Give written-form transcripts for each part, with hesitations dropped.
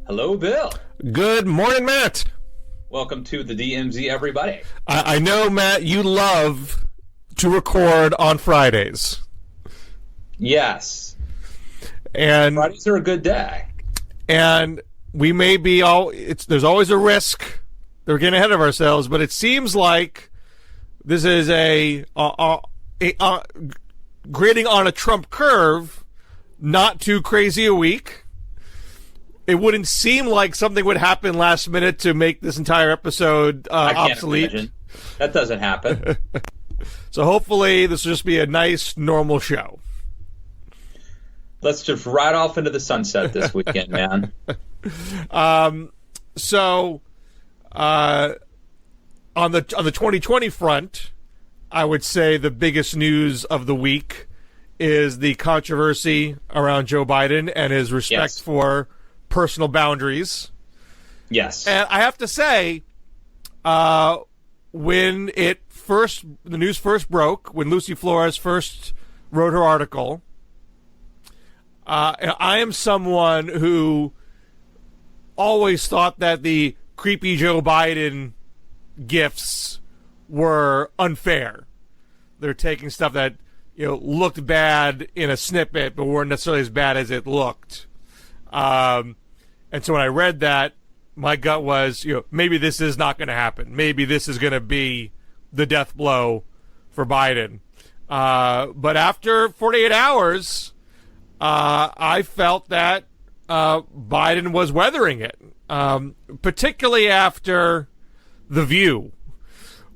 Hello, Bill. Good morning, Matt. Welcome to the DMZ, everybody. I know, Matt, you love to record on Fridays. Yes. And Fridays are a good day. And we may be there's always a risk that we're getting ahead of ourselves, but it seems like this is a grading on a Trump curve, not too crazy a week. It wouldn't seem like something would happen last minute to make this entire episode obsolete. Imagine. That doesn't happen. So hopefully this will just be a nice, normal show. Let's just ride off into the sunset this weekend, man. So on the 2020 front, I would say the biggest news of the week is the controversy around Joe Biden and his respect for personal boundaries. Yes. And I have to say, when the news first broke, when Lucy Flores first wrote her article, I am someone who always thought that the creepy Joe Biden gifts were unfair. They're taking stuff that, looked bad in a snippet, but weren't necessarily as bad as it looked. And so when I read that, my gut was, maybe this is not going to happen. Maybe this is going to be the death blow for Biden. But after 48 hours, I felt that Biden was weathering it, particularly after The View,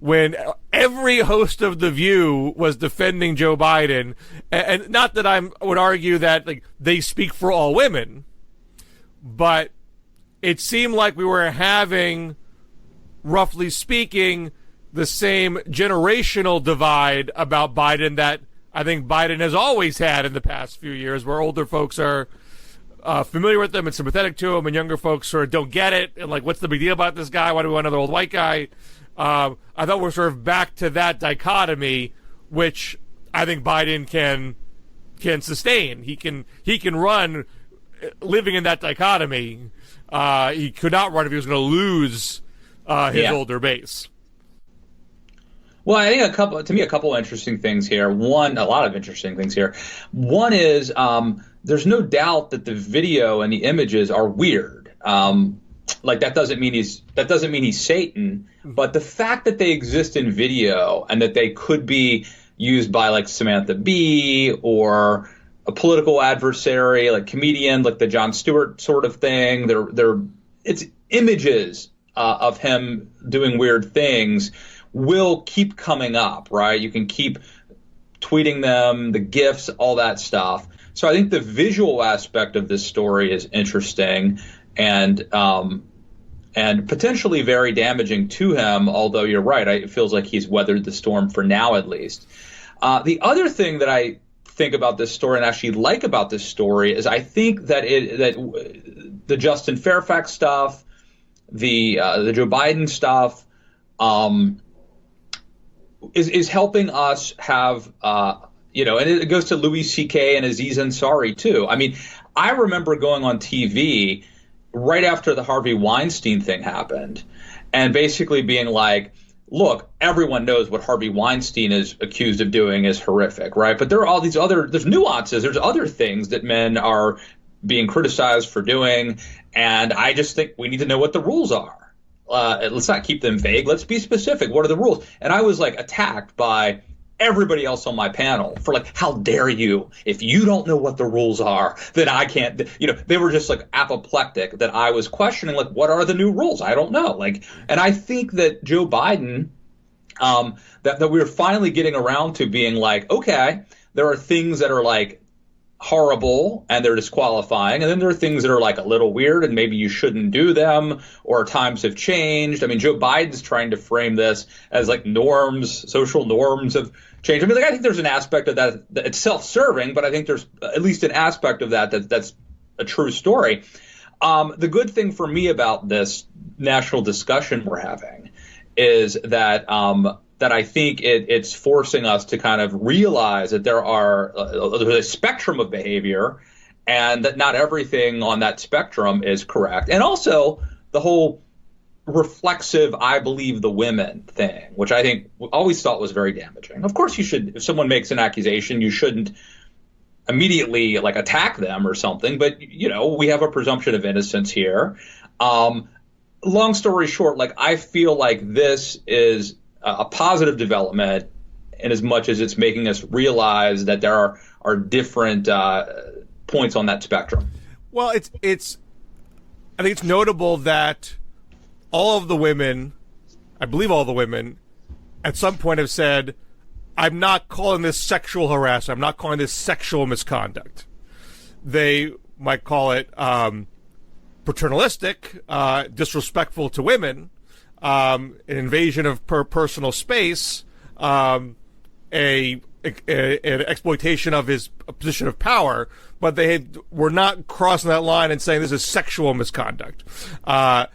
when every host of The View was defending Joe Biden. And not that I would argue that they speak for all women, but it seemed like we were having, roughly speaking, the same generational divide about Biden that I think Biden has always had in the past few years, where older folks are familiar with him and sympathetic to him, and younger folks sort of don't get it, and what's the big deal about this guy? Why do we want another old white guy? I thought we're sort of back to that dichotomy, which I think Biden can sustain. He can run. Living in that dichotomy, he could not run if he was going to lose his older base. Well, I think a couple of interesting things here. A lot of interesting things here. One is there's no doubt that the video and the images are weird. That doesn't mean he's Satan, but the fact that they exist in video and that they could be used by Samantha Bee or a political adversary, comedian, the Jon Stewart sort of thing. It's images of him doing weird things will keep coming up, right? You can keep tweeting them, the GIFs, all that stuff. So I think the visual aspect of this story is interesting and potentially very damaging to him. Although you're right, it feels like he's weathered the storm for now, at least. The other thing that I think about this story and actually like about this story is I think that the Justin Fairfax stuff, the Joe Biden stuff, is helping us have and it goes to Louis C.K. and Aziz Ansari too. I mean, I remember going on TV right after the Harvey Weinstein thing happened and basically being like, look, everyone knows what Harvey Weinstein is accused of doing is horrific, right? But there are all these there's nuances, there's other things that men are being criticized for doing, and I just think we need to know what the rules are. Let's not keep them vague. Let's be specific. What are the rules? And I was attacked by everybody else on my panel for how dare you? If you don't know what the rules are, then I can't. They were just apoplectic that I was questioning what are the new rules? I don't know. And I think that Joe Biden, that we're finally getting around to being okay, there are things that are horrible and they're disqualifying, and then there are things that are a little weird and maybe you shouldn't do them, or times have changed. I mean, Joe Biden's trying to frame this as norms, social norms have changed. I mean, I think there's an aspect of that it's self-serving, but I think there's at least an aspect of that's a true story. The good thing for me about this national discussion we're having is that I think it's forcing us to kind of realize that there's a spectrum of behavior, and that not everything on that spectrum is correct. And also the whole reflexive "I believe the women" thing, which I think always thought was very damaging. Of course, you should, if someone makes an accusation, you shouldn't immediately like attack them or something. But, you know, we have a presumption of innocence here. Long story short, like, I feel like this is a positive development in as much as it's making us realize that there are different points on that spectrum. Well, I think it's notable that all of the women, I believe all the women, at some point have said, I'm not calling this sexual harassment. I'm not calling this sexual misconduct. They might call it paternalistic, disrespectful to women, an invasion of personal space, an exploitation of his position of power, but they were not crossing that line and saying this is sexual misconduct. So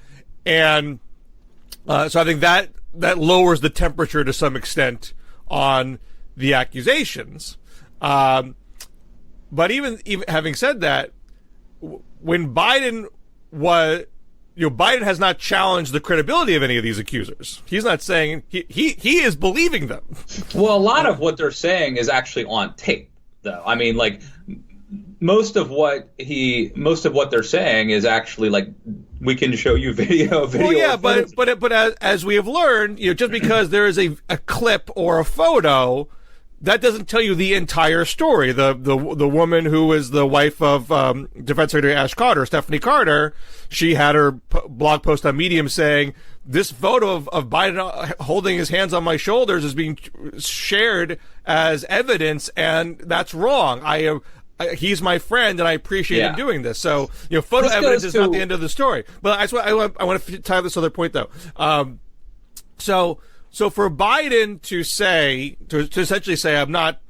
I think that lowers the temperature to some extent on the accusations. But even having said that, when Biden has not challenged the credibility of any of these accusers. He's not saying he is believing them. Well, a lot of what they're saying is actually on tape, though. I mean, like, most of what they're saying is actually, like, we can show you video. Well, yeah, but as we have learned, you know, just because there is a clip or a photo, that doesn't tell you the entire story. The woman who is the wife of Defense Secretary Ash Carter, Stephanie Carter, she had her blog post on Medium saying, this photo of Biden holding his hands on my shoulders is being shared as evidence, and that's wrong. He's my friend, and I appreciate him doing this. So, you know, photo evidence is not the end of the story. But I want to tie this other point, though. So for Biden to essentially say, I'm not,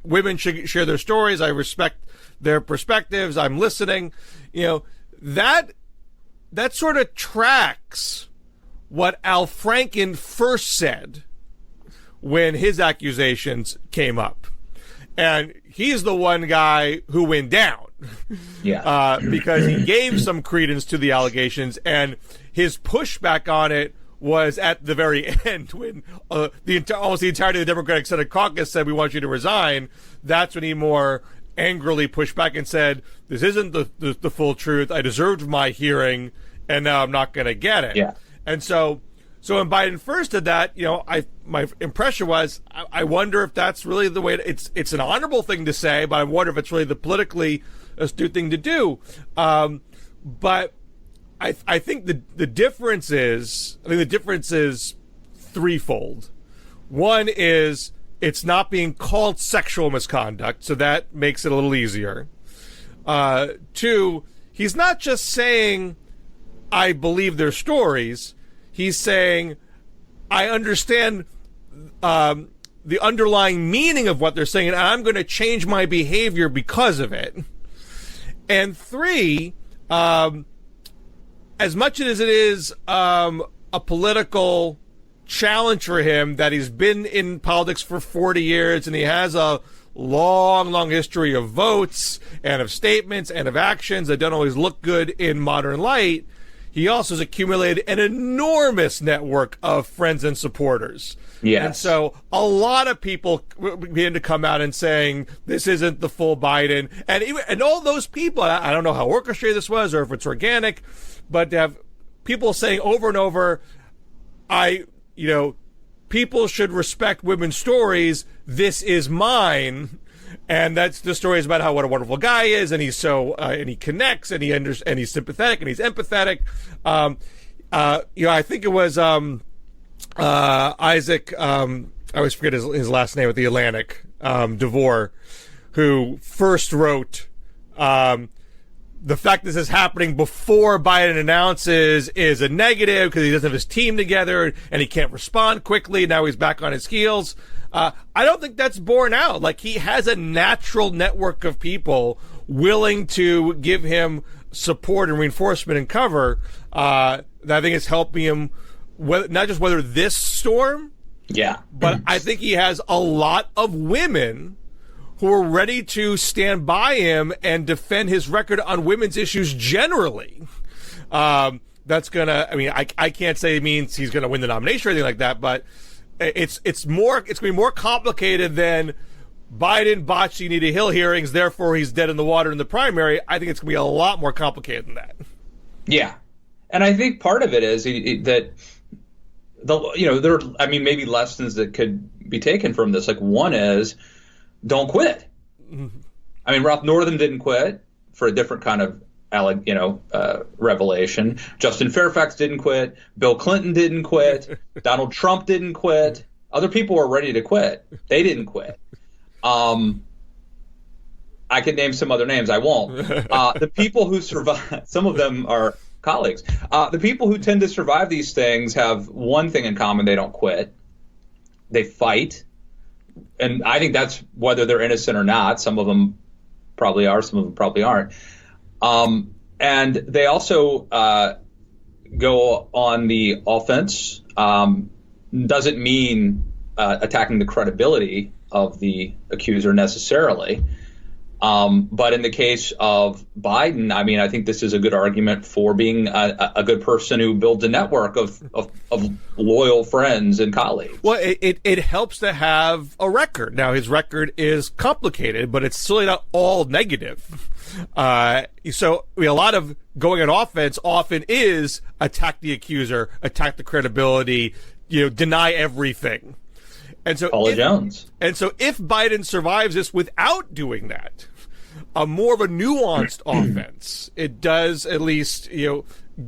women should share their stories. I respect their perspectives. I'm listening. You know, that sort of tracks what Al Franken first said when his accusations came up. And he's the one guy who went down. Yeah. Because he gave some credence to the allegations, and his pushback on it was at the very end when almost the entirety of the Democratic Senate caucus said, we want you to resign. That's when he more angrily pushed back and said, this isn't the full truth. I deserved my hearing, and now I'm not going to get it. Yeah. And so when Biden first did that, you know, my impression was, I wonder if that's really the way it's an honorable thing to say, but I wonder if it's really the politically astute thing to do. But I think the difference is threefold. One is it's not being called sexual misconduct, so that makes it a little easier. Two, he's not just saying, I believe their stories. He's saying, I understand the underlying meaning of what they're saying, and I'm going to change my behavior because of it. And three, as much as it is a political challenge for him that he's been in politics for 40 years and he has a long history of votes and of statements and of actions that don't always look good in modern light, he also has accumulated an enormous network of friends and supporters. Yes. And so a lot of people begin to come out and saying, this isn't the full Biden. And all those people, I don't know how orchestrated this was or if it's organic, but to have people saying over and over, people should respect women's stories. This is mine. And that's the story is about what a wonderful guy is, and he's so and he connects, and and he's sympathetic, and he's empathetic. I think it was Isaac. I always forget his last name at the Atlantic. DeVore, who first wrote the fact this is happening before Biden announces is a negative because he doesn't have his team together and he can't respond quickly. Now he's back on his heels. I don't think that's borne out. Like, he has a natural network of people willing to give him support and reinforcement and cover. That I think is helping him, not just weather this storm, but I think he has a lot of women who are ready to stand by him and defend his record on women's issues generally. That's gonna. I mean, I can't say it means he's gonna win the nomination or anything like that, but it's gonna be more complicated than Biden botched the Anita Hill hearings, therefore he's dead in the water in the primary. I think it's gonna be a lot more complicated than that. Yeah, and I think part of it is that there are, maybe lessons that could be taken from this. Like, one is, don't quit. Mm-hmm. I mean, Ralph Northam didn't quit for a different kind of revelation. Justin Fairfax didn't quit. Bill Clinton didn't quit. Donald Trump didn't quit. Other people were ready to quit. They didn't quit. I could name some other names. I won't. The people who survive, some of them are colleagues. The people who tend to survive these things have one thing in common: they don't quit. They fight. And I think that's whether they're innocent or not. Some of them probably are. Some of them probably aren't. And they also go on the offense. Doesn't mean attacking the credibility of the accuser necessarily. But in the case of Biden, I mean, I think this is a good argument for being a good person who builds a network of loyal friends and colleagues. Well, it helps to have a record. Now, his record is complicated, but it's certainly not all negative. So a lot of going on offense often is attack the accuser, attack the credibility, deny everything. And so Jones. And so if Biden survives this without doing that, a more of a nuanced offense, it does at least,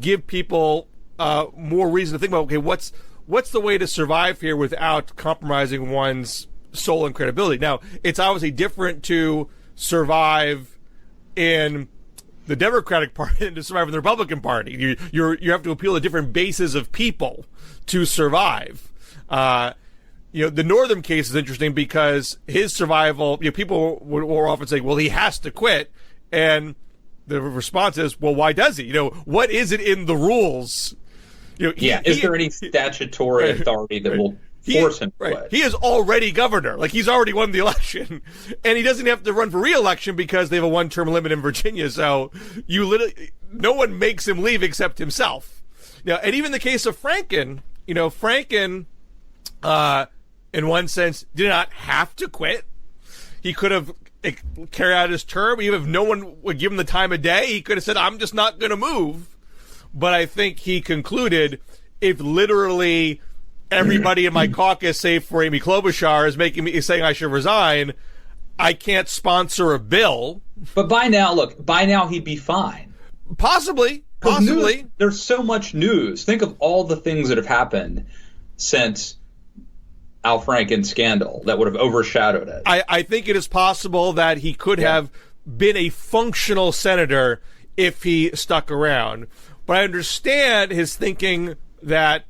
give people more reason to think about, okay, what's the way to survive here without compromising one's soul and credibility? Now, it's obviously different to survive in the Democratic Party than to survive in the Republican Party. You have to appeal to different bases of people to survive. The Northam case is interesting because his survival, people were often saying, well, he has to quit. And the response is, well, why does he? What is it in the rules? Is there any statutory authority that will force him to quit? He is already governor. Like, he's already won the election. And he doesn't have to run for re-election because they have a one-term limit in Virginia. So no one makes him leave except himself. And even the case of Franken, in one sense, did not have to quit. He could have carried out his term. Even if no one would give him the time of day, he could have said, I'm just not going to move. But I think he concluded, if literally everybody in my caucus, save for Amy Klobuchar, is saying I should resign, I can't sponsor a bill. But by now he'd be fine. Possibly. There's so much news. Think of all the things that have happened since Al Franken scandal that would have overshadowed it. I think it is possible that he could have been a functional senator if he stuck around. But I understand his thinking that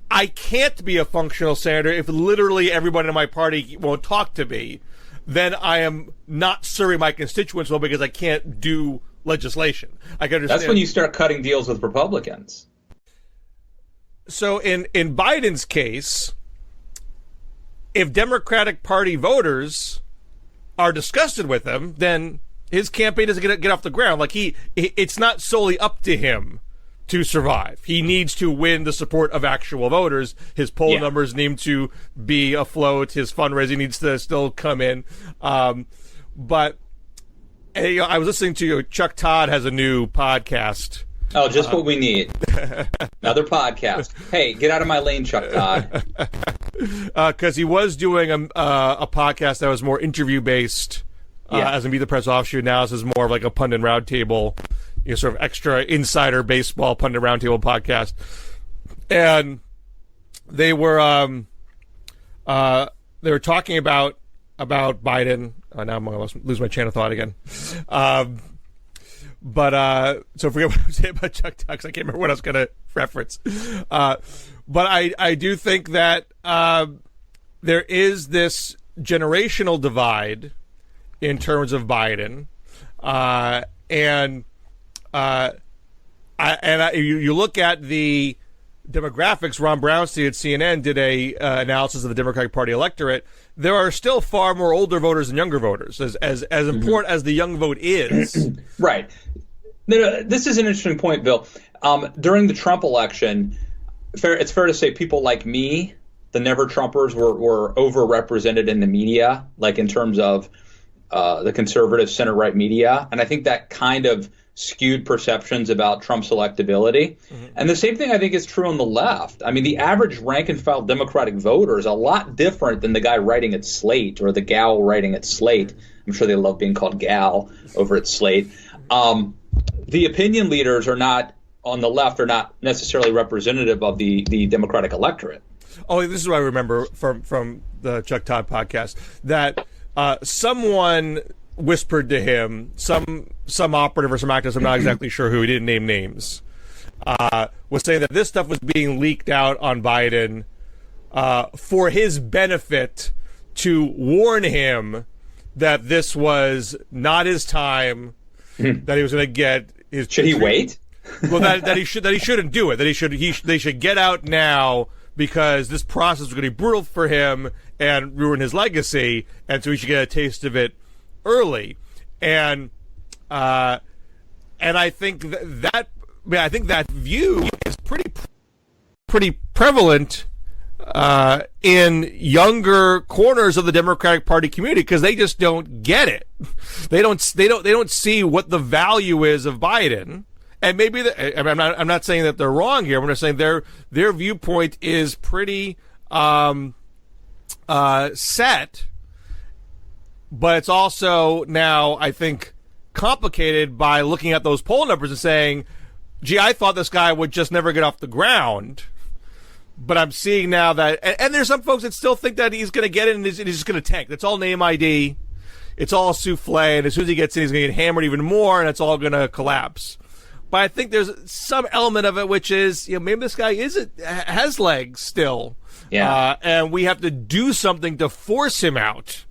I can't be a functional senator if literally everybody in my party won't talk to me. Then I am not serving my constituents well because I can't do legislation. I can understand. That's when you start cutting deals with Republicans. So in Biden's case, if Democratic Party voters are disgusted with him, then his campaign doesn't get off the ground. Like, it's not solely up to him to survive. He needs to win the support of actual voters. His poll numbers need to be afloat. His fundraising needs to still come in. But I was listening to Chuck Todd has a new podcast. Oh, just what we need. Another podcast. Hey, get out of my lane, Chuck Todd. Because he was doing a podcast that was more interview-based as a Meet the Press offshoot. Now this is more of like a pundit roundtable, sort of extra insider baseball pundit roundtable podcast. And they were talking about Biden. Now I'm going to lose my chain of thought again. But so forget what I was saying about Chuck Todd, because I can't remember what I was going to reference. But I do think that there is this generational divide in terms of Biden, you look at the demographics. Ron Brownstein at CNN did a analysis of the Democratic Party electorate, there are still far more older voters than younger voters, as important as the young vote is. Right. No, this is an interesting point, Bill. During the Trump election, it's fair to say people like me, the never Trumpers, were overrepresented in the media, like in terms of the conservative center-right media. And I think that kind of skewed perceptions about Trump's electability. And the same thing I think is true on the left. I mean, the average rank-and-file Democratic voter is a lot different than the guy writing at Slate or the gal writing at Slate. I'm sure they love being called gal over at Slate. The opinion leaders are not, on the left, are not necessarily representative of the Democratic electorate. Oh, this is what I remember from the Chuck Todd podcast, that someone whispered to him, some operative or some activist, I'm not exactly sure who, he didn't name names, was saying that this stuff was being leaked out on Biden for his benefit, to warn him that this was not his time, that he was going to get his... Should he wait? Well, that he shouldn't do it. That they should get out now, because this process was going to be brutal for him and ruin his legacy, and so he should get a taste of it early. And I think I think that view is pretty prevalent in younger corners of the Democratic Party community, because they just don't get it. They don't see what the value is of Biden. And maybe I'm not saying that they're wrong here. I'm just saying their viewpoint is pretty set, but it's also now, I think, complicated by looking at those poll numbers and saying, "Gee, I thought this guy would just never get off the ground." But I'm seeing now that, and there's some folks that still think that he's going to get in and he's just going to tank. That's all name ID. It's all souffle, and as soon as he gets in, he's going to get hammered even more, and it's all going to collapse. But I think there's some element of it which is, maybe this guy has legs still. Yeah. And we have to do something to force him out.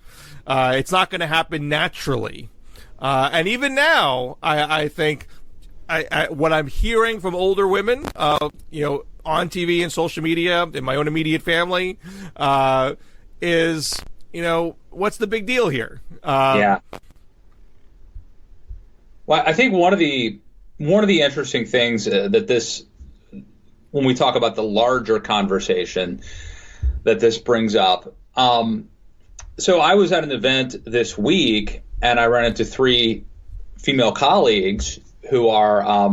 It's not going to happen naturally. And even now, I think what I'm hearing from older women, on TV and social media, in my own immediate family, is, what's the big deal here? Yeah. Well, I think one of the interesting things that this, when we talk about the larger conversation that this brings up. So I was at an event this week, and I ran into 3 female colleagues who are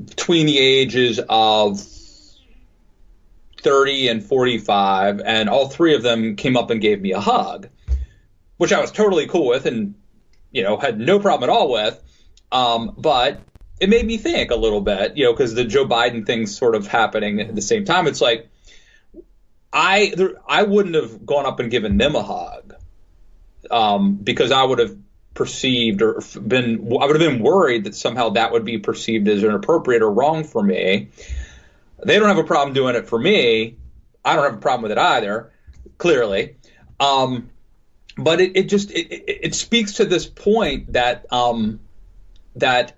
between the ages of 30 and 45, and all 3 of them came up and gave me a hug, which I was totally cool with and, had no problem at all with. But it made me think a little bit, because the Joe Biden thing's sort of happening at the same time. It's like, I wouldn't have gone up and given them a hug, because I would have perceived I would have been worried that somehow that would be perceived as inappropriate or wrong for me. They don't have a problem doing it for me. I don't have a problem with it either, clearly. But it speaks to this point that that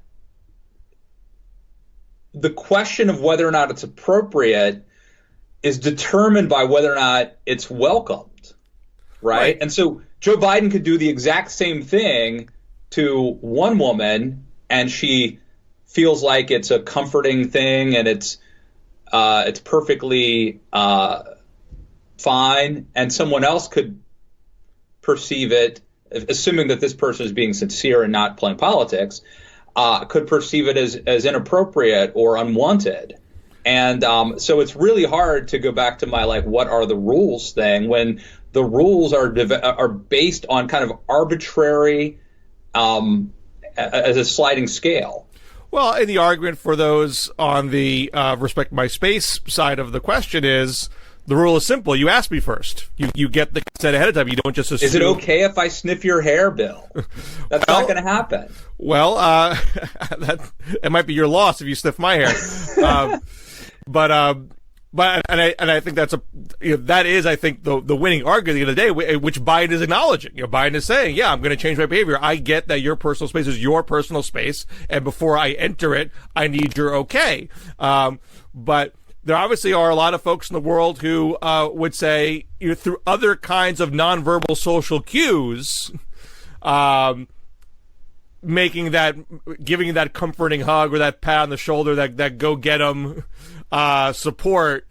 the question of whether or not it's appropriate is determined by whether or not it's welcomed, right? And so Joe Biden could do the exact same thing to one woman, and she feels like it's a comforting thing, and it's perfectly fine, and someone else could perceive it, assuming that this person is being sincere and not playing politics, could perceive it as inappropriate or unwanted. And so it's really hard to go back to my what are the rules thing when the rules are based on kind of arbitrary as a sliding scale. Well, and the argument for those on the respect my space side of the question is, the rule is simple. You ask me first. You get the consent ahead of time. You don't just assume. Is it okay if I sniff your hair, Bill? That's not going to happen. Well, it might be your loss if you sniff my hair. But I think that is I think the winning argument of the day, which Biden is acknowledging. Biden is saying, yeah, I'm going to change my behavior. I get that your personal space is your personal space, and before I enter it, I need your okay. But there obviously are a lot of folks in the world who would say, through other kinds of nonverbal social cues, giving that comforting hug or that pat on the shoulder, that go get 'em support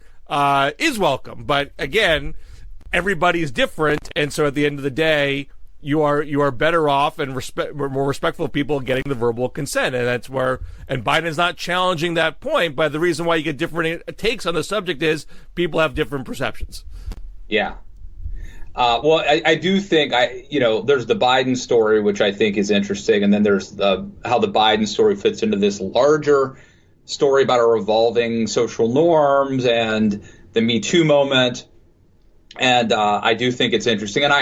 is welcome. But again, everybody's different, and so at the end of the day, you are better off and more respectful of people getting the verbal consent, and that's where. And Biden's not challenging that point, but the reason why you get different takes on the subject is people have different perceptions. Yeah. Well, I do think there's the Biden story, which I think is interesting, and then there's how the Biden story fits into this larger story about our evolving social norms and the Me Too moment. And I do think it's interesting, and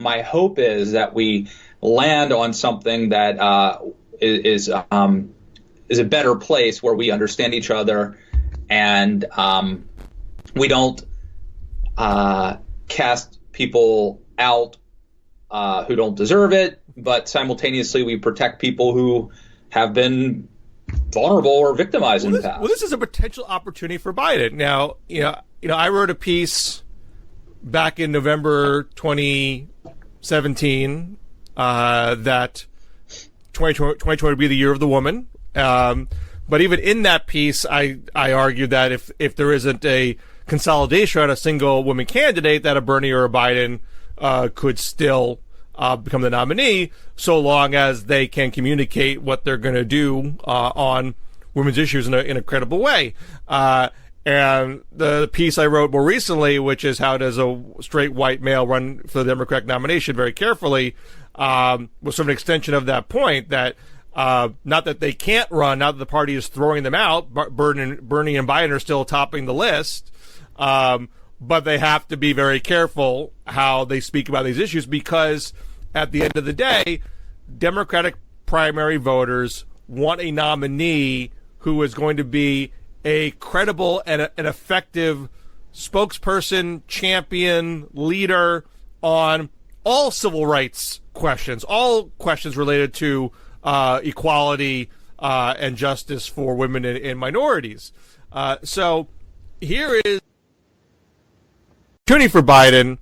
my hope is that we land on something that is a better place where we understand each other, and we don't cast people out who don't deserve it, but simultaneously we protect people who have been vulnerable or victimized in the past. Well, this is a potential opportunity for Biden. Now, I wrote a piece back in November 2017 that 2020 would be the year of the woman. But even in that piece, I argued that if there isn't a consolidation on a single woman candidate, that a Bernie or a Biden could still become the nominee, so long as they can communicate what they're going to do on women's issues in a credible way. And the piece I wrote more recently, which is how does a straight white male run for the Democratic nomination very carefully, was sort of an extension of that point that not that they can't run, not that the party is throwing them out, Bernie and Biden are still topping the list, but they have to be very careful how they speak about these issues, because at the end of the day, Democratic primary voters want a nominee who is going to be a credible and an effective spokesperson, champion, leader on all civil rights questions, all questions related to equality and justice for women and minorities. So here is opportunity for Biden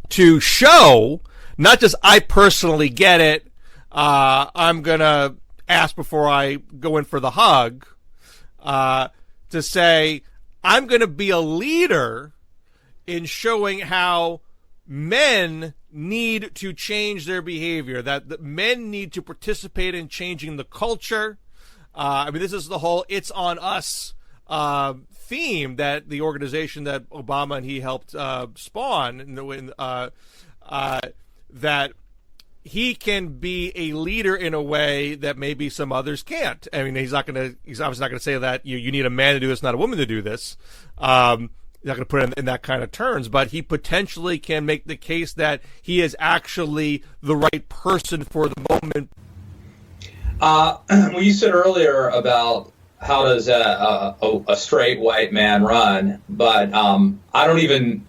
to show, not just I personally get it, I'm going to ask before I go in for the hug, to say, I'm going to be a leader in showing how men need to change their behavior, that men need to participate in changing the culture. This is the whole "it's on us" theme that the organization that Obama and he helped spawn, that he can be a leader in a way that maybe some others can't. He's obviously not going to say that you need a man to do this, not a woman to do this. He's not going to put it in that kind of terms, but he potentially can make the case that he is actually the right person for the moment. When you said earlier about how does a straight white man run, but I don't even.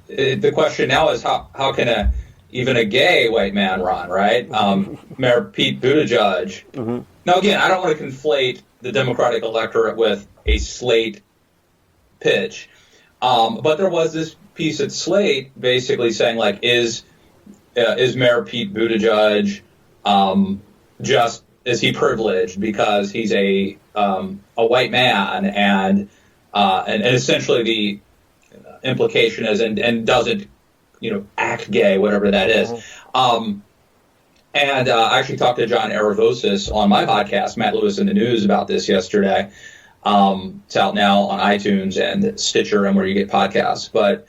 The question now is how can even a gay white man run, right? Mayor Pete Buttigieg. Mm-hmm. Now, again, I don't want to conflate the Democratic electorate with a Slate pitch, but there was this piece at Slate basically saying, like, is Mayor Pete Buttigieg is he privileged because he's a white man, and essentially the implication is and doesn't act gay, whatever that is. Mm-hmm. And I actually talked to John Aravosis on my podcast, Matt Lewis in the News, about this yesterday. It's out now on iTunes and Stitcher and where you get podcasts. But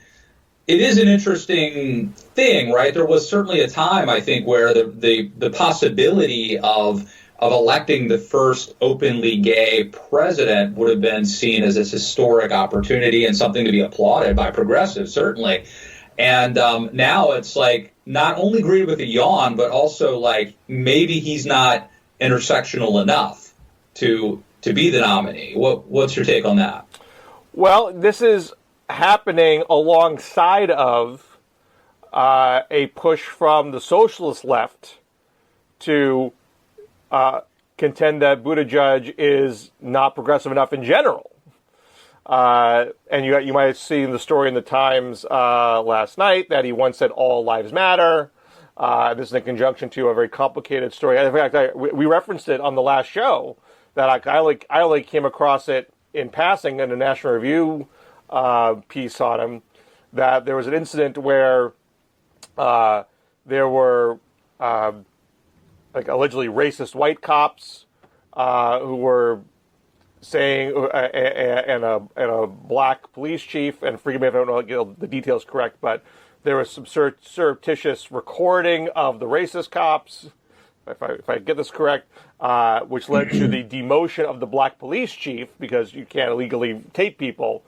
it is an interesting thing, right? There was certainly a time, I think, where the possibility of electing the first openly gay president would have been seen as this historic opportunity and something to be applauded by progressives, certainly. And now it's like not only greeted with a yawn, but also like maybe he's not intersectional enough to be the nominee. What's your take on that? Well, this is happening alongside of a push from the socialist left to contend that Buttigieg is not progressive enough in general. And you might have seen the story in the Times last night that he once said all lives matter. This is in conjunction to a very complicated story. In fact, we referenced it on the last show. That I only came across it in passing in a National Review piece on him. That there was an incident where there were allegedly racist white cops who were saying, and a black police chief, and forgive me if I don't know the details correct, but there was some surreptitious recording of the racist cops, if I get this correct, which led to the demotion of the black police chief because you can't illegally tape people.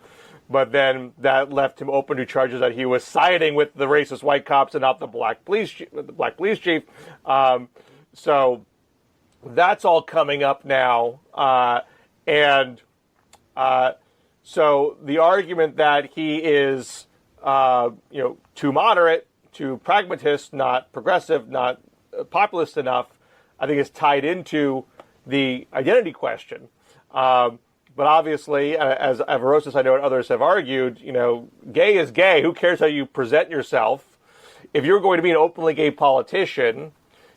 But then that left him open to charges that he was siding with the racist white cops and not the black police chief. So that's all coming up now. So the argument that he is, too moderate, too pragmatist, not progressive, not populist enough, I think is tied into the identity question. But obviously, as Avarosis, I know, and others have argued, gay is gay. Who cares how you present yourself? If you're going to be an openly gay politician,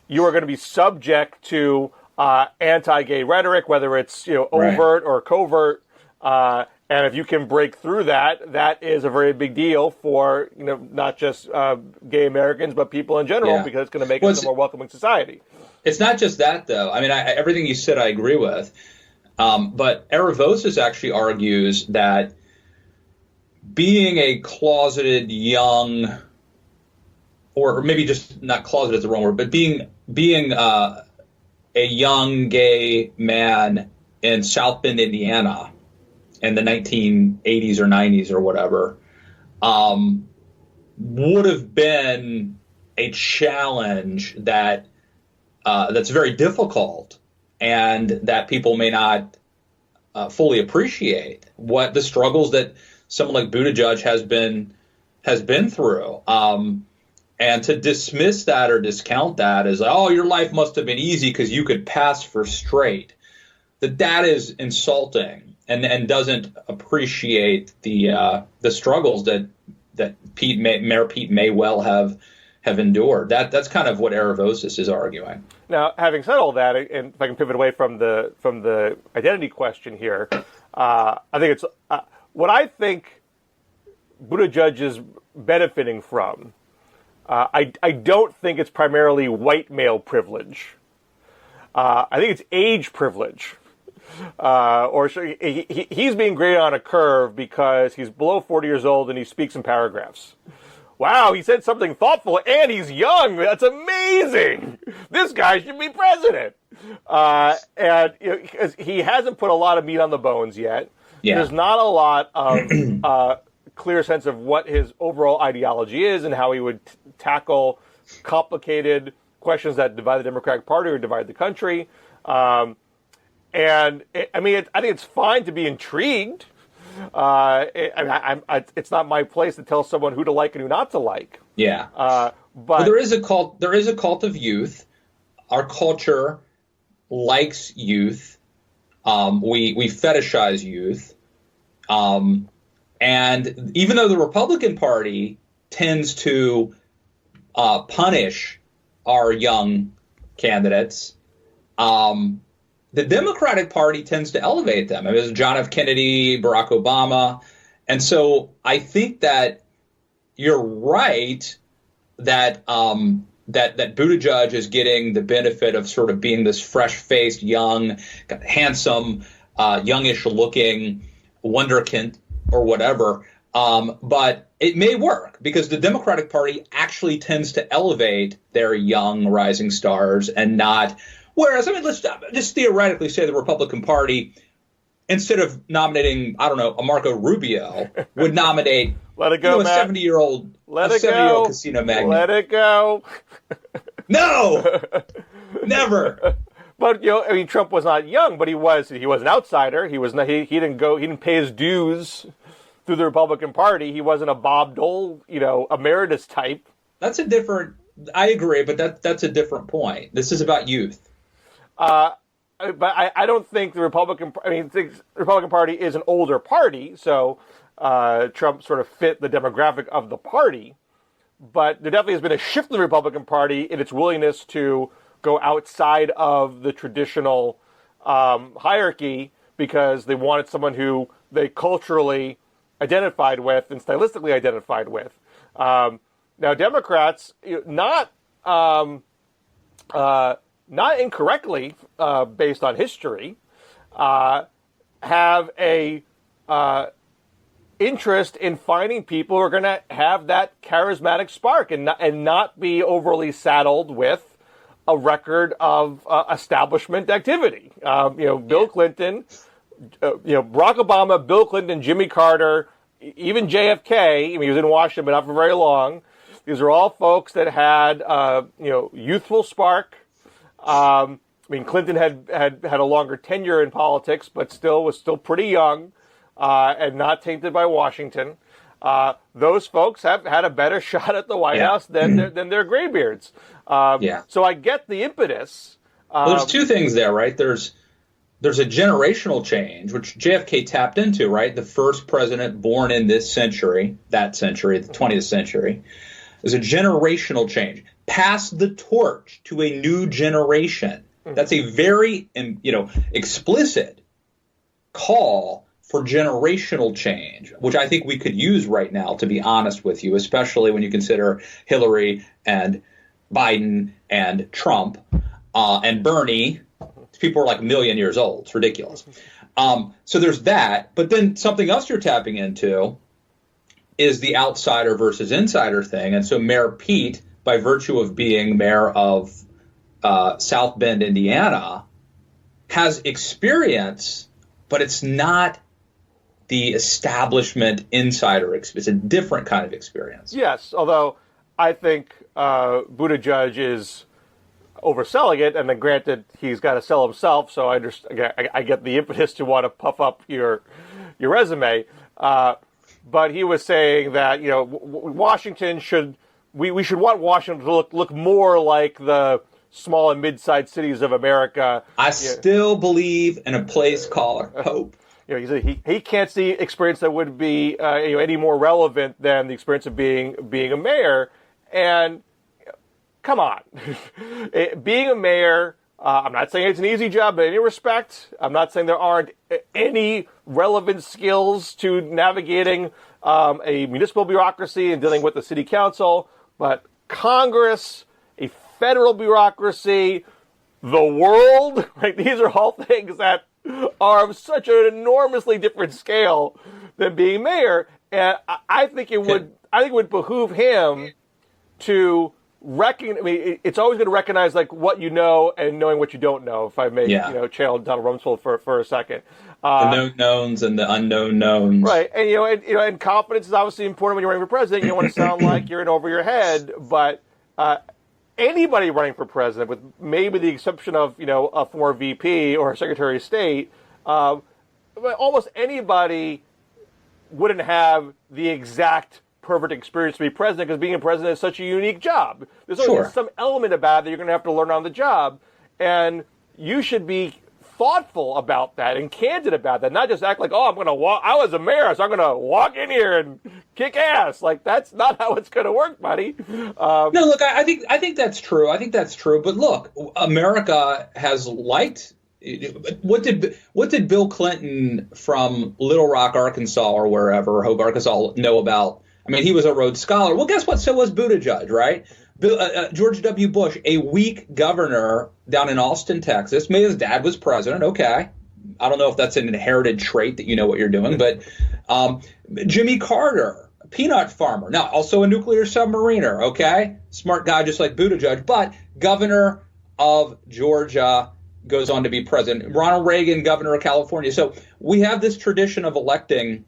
you are going to be subject to anti-gay rhetoric, whether it's overt or covert. And if you can break through that, that is a very big deal for not just gay Americans, but people in general, because it's going to make us a more welcoming society. It's not just that, though. I mean, everything you said, I agree with. But Aravosis actually argues that being a closeted young, or maybe just not closeted is the wrong word, but being a young gay man in South Bend, Indiana, in the 1980s or 90s or whatever, would have been a challenge that's very difficult, and that people may not fully appreciate what the struggles that someone like Buttigieg has been through. And to dismiss that or discount that as, oh, your life must have been easy because you could pass for straight, that is insulting and doesn't appreciate the struggles that Mayor Pete may well have endured. That's kind of what Aravosis is arguing. Now, having said all that, and if I can pivot away from the identity question here, I think it's what I think Buttigieg is benefiting from. I don't think it's primarily white male privilege. I think it's age privilege. He's being graded on a curve because he's below 40 years old and he speaks in paragraphs. Wow, he said something thoughtful, and he's young. That's amazing. This guy should be president. Because he hasn't put a lot of meat on the bones yet. Yeah. There's not a lot of clear sense of what his overall ideology is and how he would tackle complicated questions that divide the Democratic Party or divide the country. I think it's fine to be intrigued. It's not my place to tell someone who to like and who not to like. Yeah. But there is a cult. There is a cult of youth. Our culture likes youth. We fetishize youth. And even though the Republican Party tends to punish our young candidates, the Democratic Party tends to elevate them. I mean, it was John F. Kennedy, Barack Obama. And so I think that you're right that that Buttigieg is getting the benefit of sort of being this fresh-faced, young, handsome, youngish-looking wonderkind or whatever. But it may work because the Democratic Party actually tends to elevate their young rising stars and not. Whereas, I mean, let's just theoretically say the Republican Party, instead of nominating, I don't know, a Marco Rubio, would nominate a 70-year-old casino magnate. Let it go. No, never. But Trump was not young, but he was an outsider. He was not, he didn't pay his dues through the Republican Party. He wasn't a Bob Dole, emeritus type. That's a different. I agree, but that's a different point. This is about youth. I don't think the Republican Party is an older party, so Trump sort of fit the demographic of the party. But there definitely has been a shift in the Republican Party in its willingness to go outside of the traditional hierarchy because they wanted someone who they culturally identified with and stylistically identified with. Now, Democrats, not incorrectly, based on history, have a interest in finding people who are going to have that charismatic spark and not be overly saddled with a record of establishment activity. Bill Clinton, Barack Obama, Bill Clinton, Jimmy Carter, even JFK. I mean, he was in Washington, but not for very long. These are all folks that had, youthful spark. Clinton had a longer tenure in politics, but was still pretty young and not tainted by Washington. Those folks have had a better shot at the White House than their graybeards. So I get the impetus. Well, there's two things there, right? There's a generational change, which JFK tapped into, right? The first president born in this century, the 20th century. There's a generational change. Pass the torch to a new generation. That's a very, explicit call for generational change, which I think we could use right now, to be honest with you, especially when you consider Hillary and Biden and Trump and Bernie. People are like a million years old. It's ridiculous. So there's that. But then something else you're tapping into is the outsider versus insider thing. And so Mayor Pete, by virtue of being mayor of South Bend, Indiana, has experience, but it's not the establishment insider experience. It's a different kind of experience. Yes, although I think Buttigieg is overselling it, and then granted, he's got to sell himself, so I get the impetus to want to puff up your resume. But he was saying that Washington we should want Washington to look more like the small and mid-sized cities of America. I still believe in a place called hope. He can't see experience that would be any more relevant than the experience of being a mayor. And come on, being a mayor. I'm not saying it's an easy job in any respect. I'm not saying there aren't any relevant skills to navigating a municipal bureaucracy and dealing with the city council, but Congress, a federal bureaucracy, the world, right? These are all things that are of such an enormously different scale than being mayor. And I think it would behoove him to it's always going to recognize like what you know and knowing what you don't know. If I may, channel Donald Rumsfeld for a second. The known knowns and the unknown knowns. Right, and confidence is obviously important when you're running for president. You don't want to sound like you're in over your head, but anybody running for president, with maybe the exception of a former VP or a Secretary of State, almost anybody wouldn't have the exact perfect experience to be president, because being a president is such a unique job. There's always some element about it that you're going to have to learn on the job, and you should be thoughtful about that and candid about that, not just act like, I'm going to walk. I was a mayor, so I'm going to walk in here and kick ass. Like, that's not how it's going to work, buddy. No, look, I think that's true. I think that's true. But look, America has liked. What did Bill Clinton from Little Rock, Arkansas, or wherever, Hope, Arkansas, know about? I mean, he was a Rhodes Scholar. Well, guess what? So was Buttigieg, right? George W. Bush, a weak governor down in Austin, Texas. Maybe his dad was president. Okay. I don't know if that's an inherited trait that you know what you're doing. But Jimmy Carter, a peanut farmer. Now, also a nuclear submariner. Okay. Smart guy just like Buttigieg. But governor of Georgia, goes on to be president. Ronald Reagan, governor of California. So we have this tradition of electing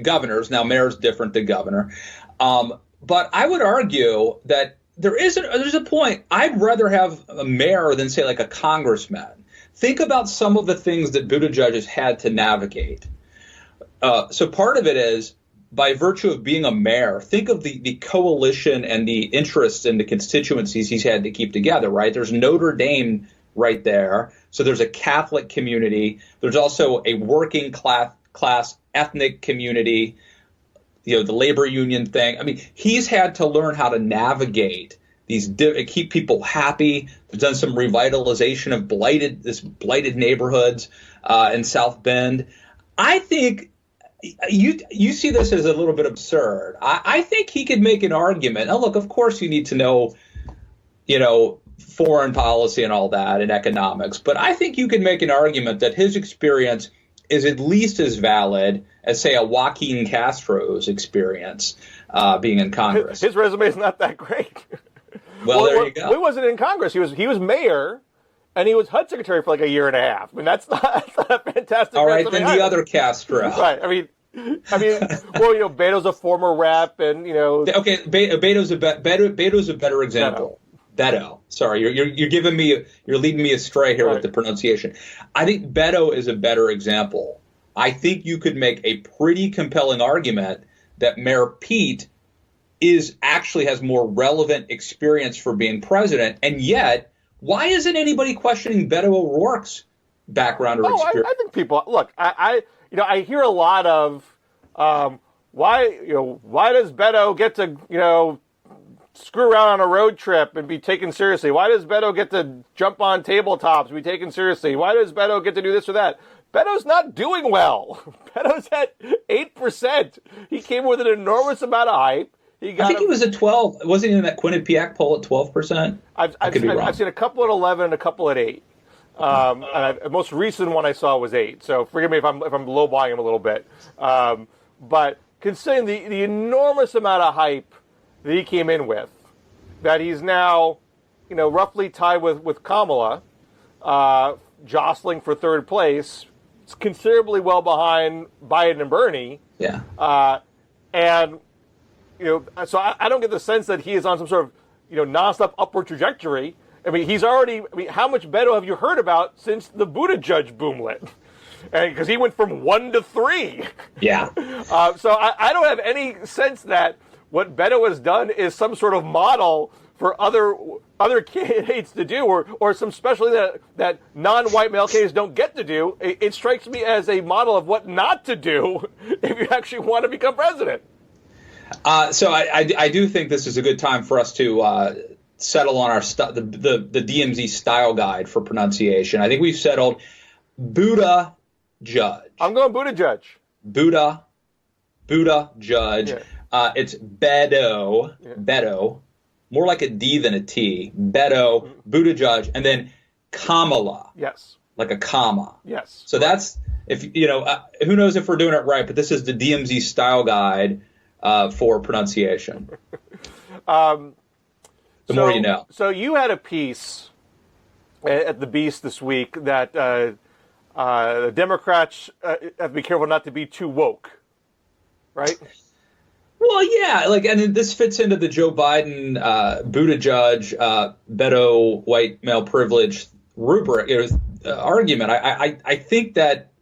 governors. Now, mayor's different than governor. But I would argue that there's a point. I'd rather have a mayor than, say, like a congressman. Think about some of the things that Buttigieg has had to navigate. So part of it is, by virtue of being a mayor, think of the coalition and the interests and the constituencies he's had to keep together, right? There's Notre Dame right there. So there's a Catholic community. There's also a working class ethnic community, the labor union thing. I mean, he's had to learn how to navigate keep people happy. They've done some revitalization of blighted neighborhoods in South Bend. I think you see this as a little bit absurd. I think he could make an argument. Now, look, of course you need to know, foreign policy and all that and economics. But I think you could make an argument that his experience is at least as valid as, say, a Joaquin Castro's experience being in Congress. His resume is not that great. Well, there you go. He wasn't in Congress. He was mayor, and he was HUD secretary for like a year and a half. I mean, that's not a fantastic. All right, then the other Castro. Right. I mean, well, Beto's a former rep, and Okay, Beto's a better example. Beto. Sorry, you're giving me you're leading me astray here with the pronunciation. I think Beto is a better example. I think you could make a pretty compelling argument that Mayor Pete actually has more relevant experience for being president, and yet why isn't anybody questioning Beto O'Rourke's background or experience? I think people look. I hear a lot of why does Beto get to screw around on a road trip and be taken seriously? Why does Beto get to jump on tabletops and be taken seriously? Why does Beto get to do this or that? Beto's not doing well. Beto's at 8%. He came with an enormous amount of hype. I think he was at 12. Wasn't he in that Quinnipiac poll at 12%? I've seen a couple at 11 and a couple at 8. And the most recent one I saw was 8. So forgive me if I'm lowballing him a little bit. But considering the enormous amount of hype that he came in with, that he's now, roughly tied with Kamala, jostling for third place. It's considerably well behind Biden and Bernie. Yeah. So I don't get the sense that he is on some sort of, nonstop upward trajectory. I mean, how much Beto have you heard about since the Buttigieg boomlet? And because he went from 1 to 3. Yeah. So I don't have any sense that what Beto has done is some sort of model for other candidates to do, or some specialty that non-white male candidates don't get to do. It strikes me as a model of what not to do if you actually want to become president. So I do think this is a good time for us to settle on the DMZ style guide for pronunciation. I think we've settled Buddha Judge. I'm going Buddha Judge. Buddha Judge. Yeah. It's Beto. Yeah. Beto. More like a D than a T. Beto, Buddha Judge, and then Kamala. Yes. Like a comma. Yes. So that's, who knows if we're doing it right, but this is the DMZ style guide for pronunciation. The more you know. So you had a piece at the Beast this week that the Democrats have to be careful not to be too woke, right? Well, yeah, and this fits into the Joe Biden, Buttigieg, Beto, white male privilege rubric argument. I think that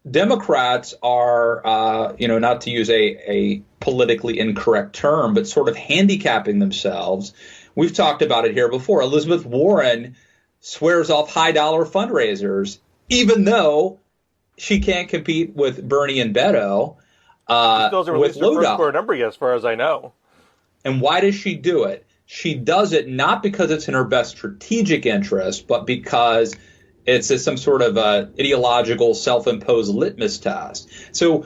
Democrats are, not to use a politically incorrect term, but sort of handicapping themselves. We've talked about it here before. Elizabeth Warren swears off high dollar fundraisers, even though she can't compete with Bernie and Beto. With low dollar number yet, as far as I know. And why does she do it? She does it not because it's in her best strategic interest, but because it's some sort of ideological self-imposed litmus test. So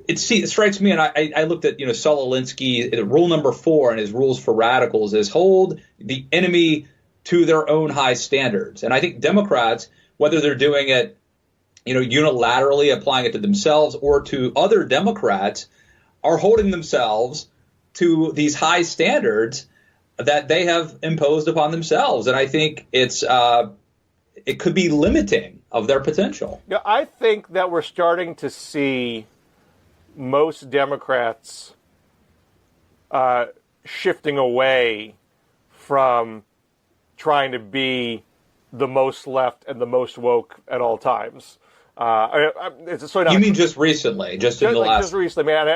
it strikes me, and I looked at Saul Alinsky, rule number 4 in his rules for radicals is hold the enemy to their own high standards. And I think Democrats, whether they're doing it unilaterally applying it to themselves or to other Democrats, are holding themselves to these high standards that they have imposed upon themselves. And I think it could be limiting of their potential. I think that we're starting to see most Democrats shifting away from trying to be the most left and the most woke at all times. You mean just recently, just in the last? Just recently, man,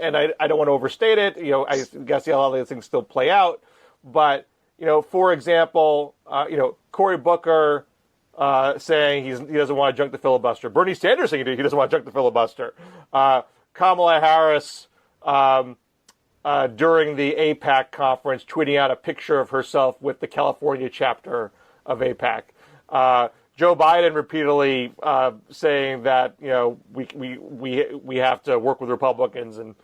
and I don't want to overstate it. I guess a lot of these things still play out, but for example, Cory Booker saying he doesn't want to junk the filibuster. Bernie Sanders saying he doesn't want to junk the filibuster. Kamala Harris during the AIPAC conference tweeting out a picture of herself with the California chapter of AIPAC. Joe Biden repeatedly saying that we have to work with Republicans and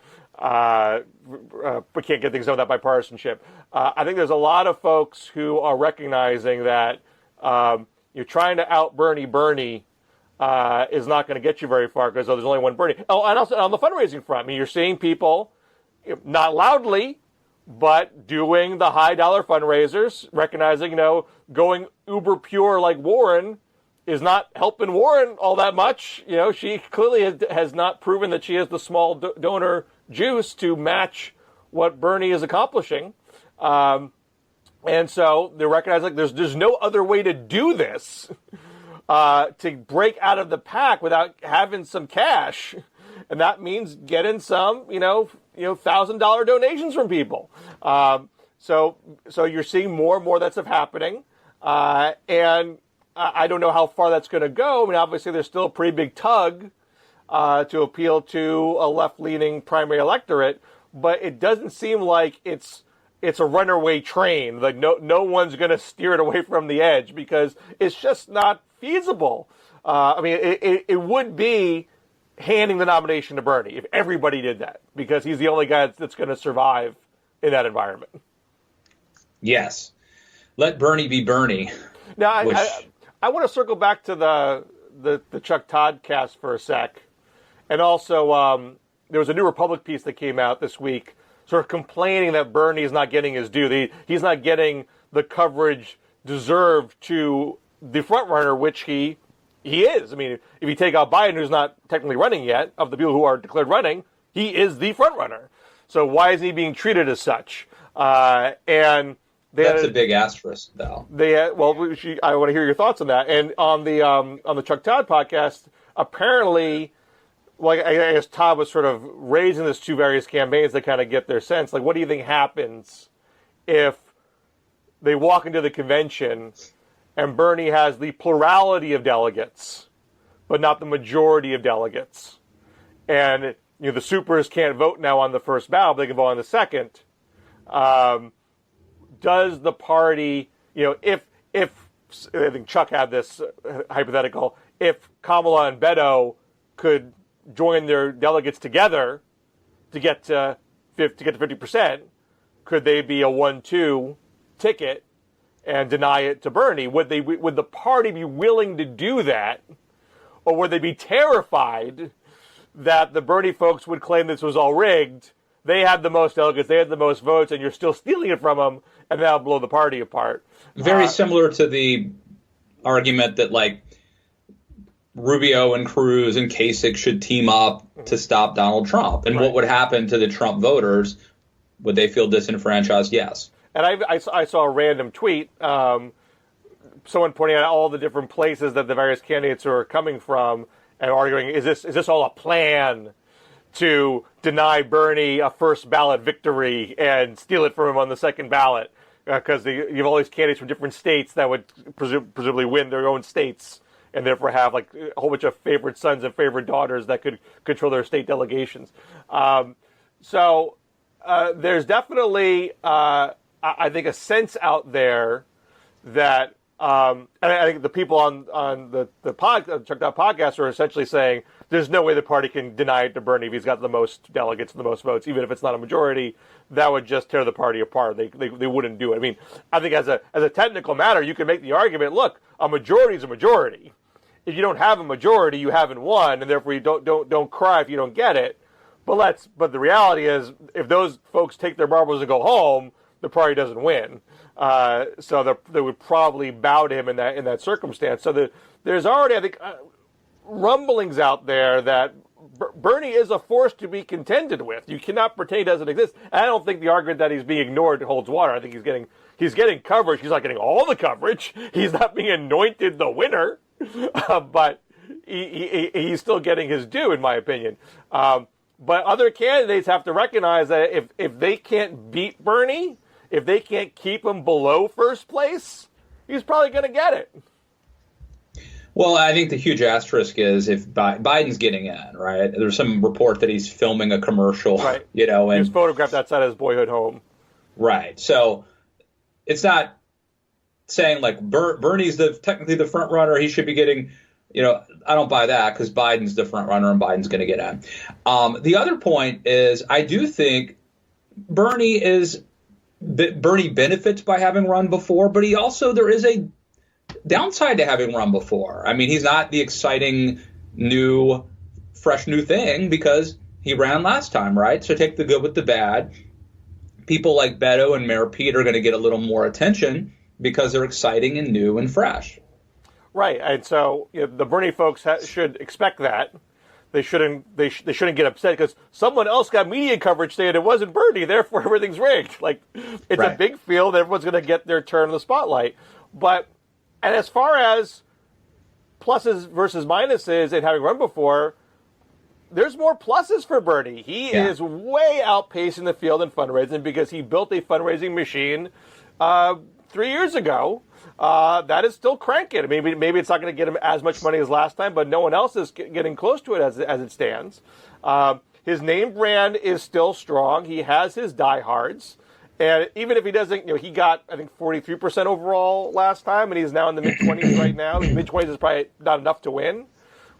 we can't get things done without bipartisanship. I think there's a lot of folks who are recognizing that you're trying to out Bernie is not going to get you very far because there's only one Bernie. Oh, and also on the fundraising front, I mean, you're seeing people, not loudly, but doing the high dollar fundraisers, recognizing, going uber pure like Warren is not helping Warren all that much. She clearly has not proven that she has the small donor juice to match what Bernie is accomplishing. And so they're recognizing there's no other way to do this, to break out of the pack without having some cash. And that means getting some, $1,000 donations from people. So you're seeing more and more that stuff happening. And I don't know how far that's going to go. I mean, obviously there's still a pretty big tug to appeal to a left-leaning primary electorate, but it doesn't seem like it's a runaway train. Like no one's going to steer it away from the edge because it's just not feasible. I mean, it would be handing the nomination to Bernie if everybody did that because he's the only guy that's going to survive in that environment. Yes. Let Bernie be Bernie. Now, I want to circle back to the Chuck Todd cast for a sec. And also, there was a New Republic piece that came out this week sort of complaining that Bernie is not getting his due. He's not getting the coverage deserved to the front runner, which he is. I mean, if you take out Biden, who's not technically running yet, of the people who are declared running, he is the front runner. So why isn't he being treated as such? And that's a big asterisk, though. I want to hear your thoughts on that. And on the Chuck Todd podcast, apparently, I guess Todd was sort of raising this to various campaigns to kind of get their sense. Like, what do you think happens if they walk into the convention and Bernie has the plurality of delegates, but not the majority of delegates? And, the supers can't vote now on the first ballot, but they can vote on the second. Does the party, if I think Chuck had this hypothetical, if Kamala and Beto could join their delegates together to get to 50%, could they be a 1-2 ticket and deny it to Bernie? Would the party be willing to do that, or would they be terrified that the Bernie folks would claim this was all rigged? They had the most delegates, they had the most votes, and you're still stealing it from them, and that'll blow the party apart. Very similar to the argument that, Rubio and Cruz and Kasich should team up to stop Donald Trump. And what would happen to the Trump voters? Would they feel disenfranchised? Yes. And I saw a random tweet, someone pointing out all the different places that the various candidates are coming from and arguing, is this all a plan to deny Bernie a first ballot victory and steal it from him on the second ballot? Because you have all these candidates from different states that would presumably win their own states and therefore have a whole bunch of favorite sons and favorite daughters that could control their state delegations. So there's definitely, I think, a sense out there that, and I think the people on the Chuck Todd podcast are essentially saying there's no way the party can deny it to Bernie if he's got the most delegates and the most votes, even if it's not a majority. That would just tear the party apart. They wouldn't do it. I mean, I think as a technical matter, you can make the argument, look, a majority is a majority. If you don't have a majority, you haven't won, and therefore you don't cry if you don't get it. But the reality is, if those folks take their marbles and go home, the party doesn't win. So they would probably bow to him in that circumstance. So there's already, I think, rumblings out there that Bernie is a force to be contended with. You cannot pretend he doesn't exist. And I don't think the argument that he's being ignored holds water. I think he's getting coverage. He's not getting all the coverage. He's not being anointed the winner, but he's still getting his due, in my opinion. But other candidates have to recognize that if they can't beat Bernie, if they can't keep him below first place, he's probably going to get it. Well, I think the huge asterisk is if Biden's getting in, right? There's some report that he's filming a commercial, Right. you know, He and was photographed outside his boyhood home. right. So it's not saying like Bernie's technically the front runner. He should be getting, you know, I don't buy that because Biden's the front runner and Biden's going to get in. The other point is I do think Bernie benefits by having run before, but there is a downside to having run before. I mean, he's not the exciting fresh new thing because he ran last time, right? So take the good with the bad. People like Beto and Mayor Pete are going to get a little more attention because they're exciting and new and fresh. Right, and so the Bernie folks should expect that. They shouldn't get upset because someone else got media coverage saying it wasn't Bernie, therefore everything's rigged. Like, it's right. A big field, everyone's going to get their turn in the spotlight. And as far as pluses versus minuses and having run before, there's more pluses for Bernie. He is way outpacing the field in fundraising because he built a fundraising machine 3 years ago. That is still cranking. Maybe it's not going to get him as much money as last time, but no one else is getting close to it as it stands. His name brand is still strong. He has his diehards. And even if he doesn't, he got, I think, 43% overall last time, and he's now in the mid-20s right now. The mid-20s is probably not enough to win.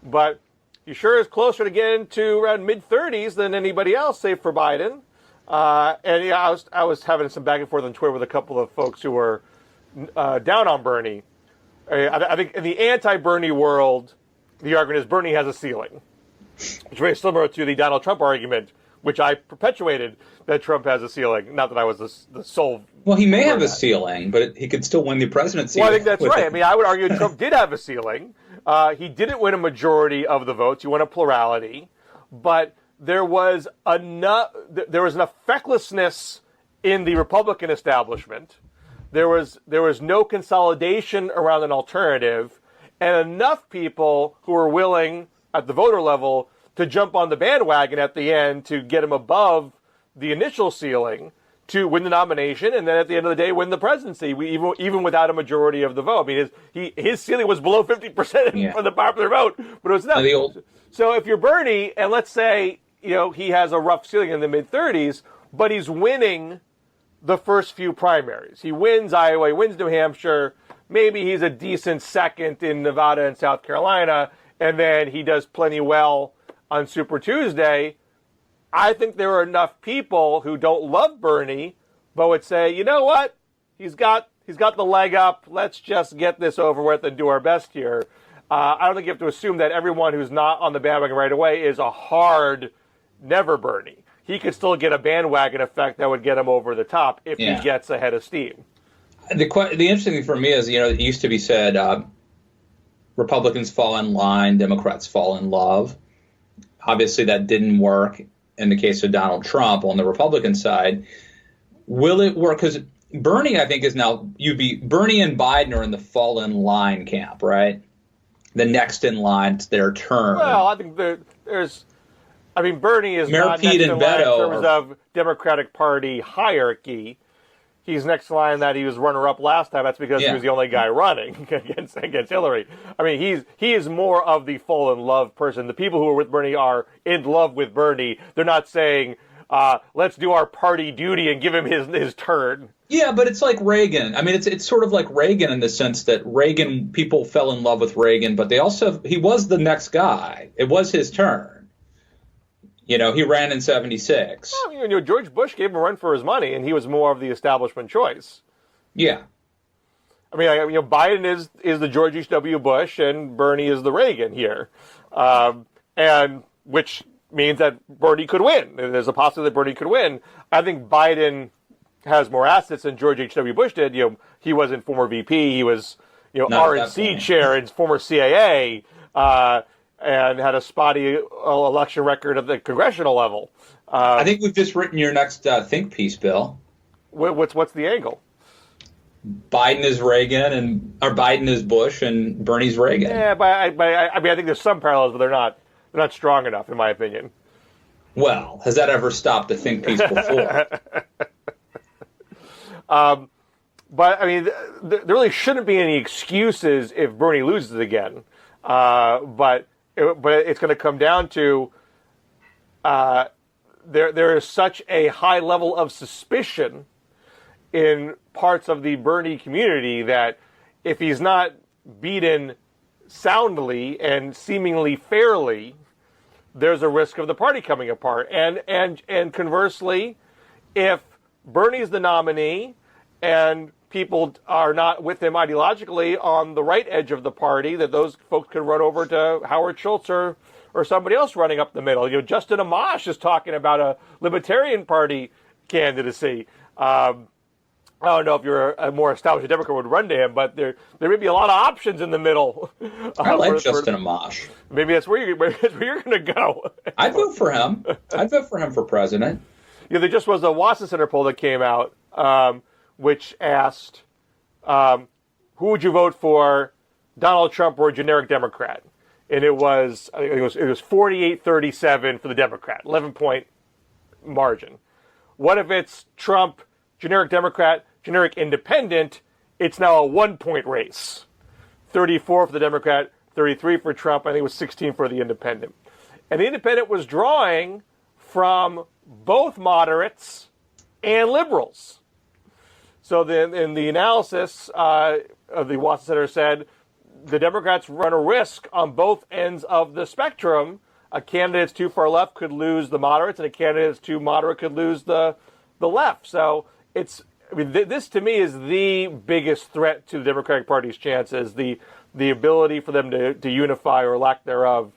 But he sure is closer to getting to around mid-30s than anybody else, save for Biden. I was having some back and forth on Twitter with a couple of folks who were down on Bernie. I think in the anti-Bernie world, the argument is Bernie has a ceiling. It's very similar to the Donald Trump argument, which I perpetuated, that Trump has a ceiling. Not that I was the sole... Well, he may have a ceiling, but he could still win the presidency. Well, I think that's right. I would argue Trump did have a ceiling. He didn't win a majority of the votes. He won a plurality. But there was enough fecklessness in the Republican establishment. There was no consolidation around an alternative, and enough people who were willing at the voter level to jump on the bandwagon at the end to get him above the initial ceiling to win the nomination, and then at the end of the day win the presidency, even without a majority of the vote. His ceiling was below 50% for the popular vote, but it was not. So if you're Bernie, and let's say he has a rough ceiling in the mid-30s, but he's winning the first few primaries. He wins Iowa, he wins New Hampshire, maybe he's a decent second in Nevada and South Carolina, and then he does plenty well on Super Tuesday. I think there are enough people who don't love Bernie, but would say, you know what? He's got the leg up. Let's just get this over with and do our best here. I don't think you have to assume that everyone who's not on the bandwagon right away is a hard never Bernie. He could still get a bandwagon effect that would get him over the top if he gets ahead of steam. The interesting thing for me is, it used to be said, Republicans fall in line, Democrats fall in love. Obviously, that didn't work in the case of Donald Trump on the Republican side. Will it work? Because Bernie, I think, is now Bernie and Biden are in the fall in line camp, right? The next in line, it's their turn. Well, I think there's. Bernie is Mayor not Pete next and in line in Beto terms of Democratic Party hierarchy. He's next in line that he was runner-up last time. That's because he was the only guy running against Hillary. He is more of the fall-in-love person. The people who are with Bernie are in love with Bernie. They're not saying, let's do our party duty and give him his turn. Yeah, but it's like Reagan. It's sort of like Reagan in the sense that people fell in love with Reagan, but he was the next guy. It was his turn. He ran in 76. Well, George Bush gave him a run for his money, and he was more of the establishment choice. Yeah. Biden is the George H.W. Bush, and Bernie is the Reagan here, and which means that Bernie could win. There's a possibility that Bernie could win. I think Biden has more assets than George H.W. Bush did. He wasn't former VP. He was, RNC chair and former CAA. And had a spotty election record at the congressional level. I think we've just written your next think piece, Bill. What's the angle? Biden is Reagan, or Biden is Bush, and Bernie's Reagan. Yeah, but I think there's some parallels, but they're not strong enough, in my opinion. Well, has that ever stopped a think piece before? But there really shouldn't be any excuses if Bernie loses again. But it's going to come down to there is such a high level of suspicion in parts of the Bernie community that if he's not beaten soundly and seemingly fairly, there's a risk of the party coming apart. And conversely, if Bernie's the nominee and people are not with him ideologically on the right edge of the party, that those folks could run over to Howard Schultz or somebody else running up the middle. Justin Amash is talking about a Libertarian Party candidacy. I don't know if you're a more established Democrat would run to him, but there may be a lot of options in the middle. I like Justin Amash. Maybe that's where you're going to go. I'd vote for him. I'd vote for him for president. There just was a Watson Center poll that came out, which asked, who would you vote for, Donald Trump or a generic Democrat? And it was 48-37 for the Democrat, 11-point margin. What if it's Trump, generic Democrat, generic independent? It's now a 1-point race. 34 for the Democrat, 33 for Trump. I think it was 16 for the independent. And the independent was drawing from both moderates and liberals. So then in the analysis of the Watson Center said the Democrats run a risk on both ends of the spectrum. A candidate that's too far left could lose the moderates, and a candidate that's too moderate could lose the left. So this to me is the biggest threat to the Democratic Party's chances. The ability for them to unify or lack thereof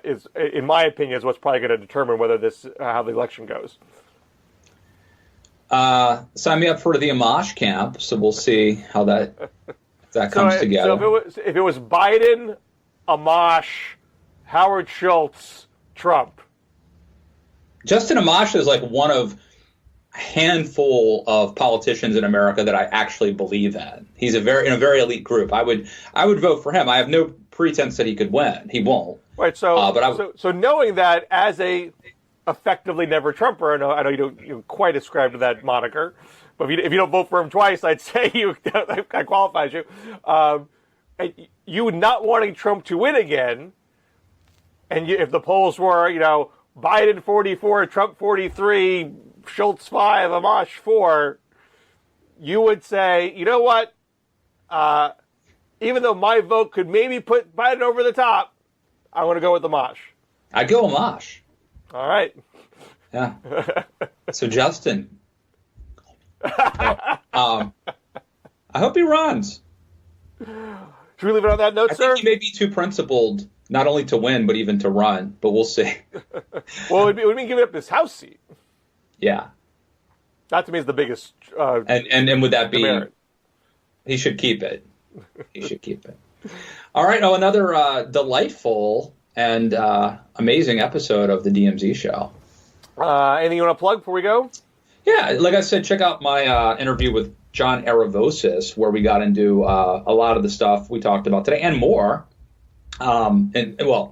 is, in my opinion, is what's probably going to determine whether how the election goes. Sign me up for the Amash camp, so we'll see how that comes together. So if it was Biden, Amash, Howard Schultz, Trump. Justin Amash is like one of a handful of politicians in America that I actually believe in. He's in a very elite group. I would vote for him. I have no pretense that he could win. He won't. Right. So so knowing that as a effectively never Trumper, I know you don't quite ascribe to that moniker, but if you don't vote for him twice, I'd say that qualifies you. You not wanting Trump to win again, and if the polls were, Biden 44, Trump 43, Schultz 5, Amash 4, you would say, you know what? Even though my vote could maybe put Biden over the top, I want to go with Amash. I'd go Amash. All right. Yeah. So Justin, I hope he runs. Should we leave it on that note, sir? I think he may be too principled, not only to win, but even to run. But we'll see. Well, it would mean giving up his House seat. Yeah. That to me is the biggest. And would that be? Demerit. He should keep it. He should keep it. All right. Oh, another delightful and amazing episode of the DMZ show. Anything you want to plug before we go? Yeah, like I said, check out my interview with John Aravosis, where we got into a lot of the stuff we talked about today and more,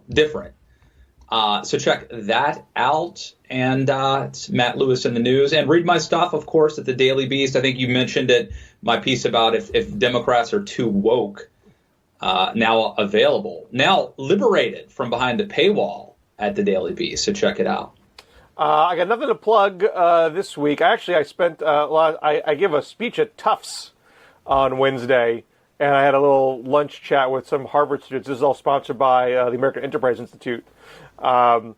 different. So check that out, and it's Matt Lewis in the News. And read my stuff, of course, at the Daily Beast. I think you mentioned it, my piece about if Democrats are too woke, now available. Now liberated from behind the paywall at the Daily Beast, so check it out. I got nothing to plug this week. I spent a lot. I give a speech at Tufts on Wednesday, and I had a little lunch chat with some Harvard students. This is all sponsored by the American Enterprise Institute, and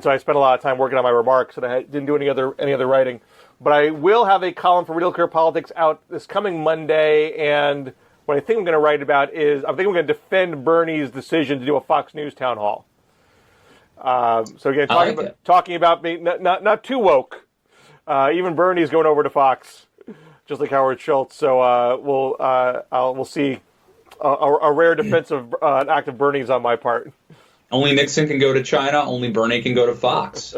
so I spent a lot of time working on my remarks, and I didn't do any other writing. But I will have a column for Real Clear Politics out this coming Monday, and what I think I'm going to write about is I'm going to defend Bernie's decision to do a Fox News town hall. So again, talking about being not too woke. Even Bernie's going over to Fox, just like Howard Schultz. So we'll see a rare defense of an act of Bernie's on my part. Only Nixon can go to China. Only Bernie can go to Fox.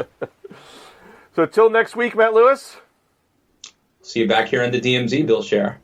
So till next week, Matt Lewis. See you back here in the DMZ, Bill Scher.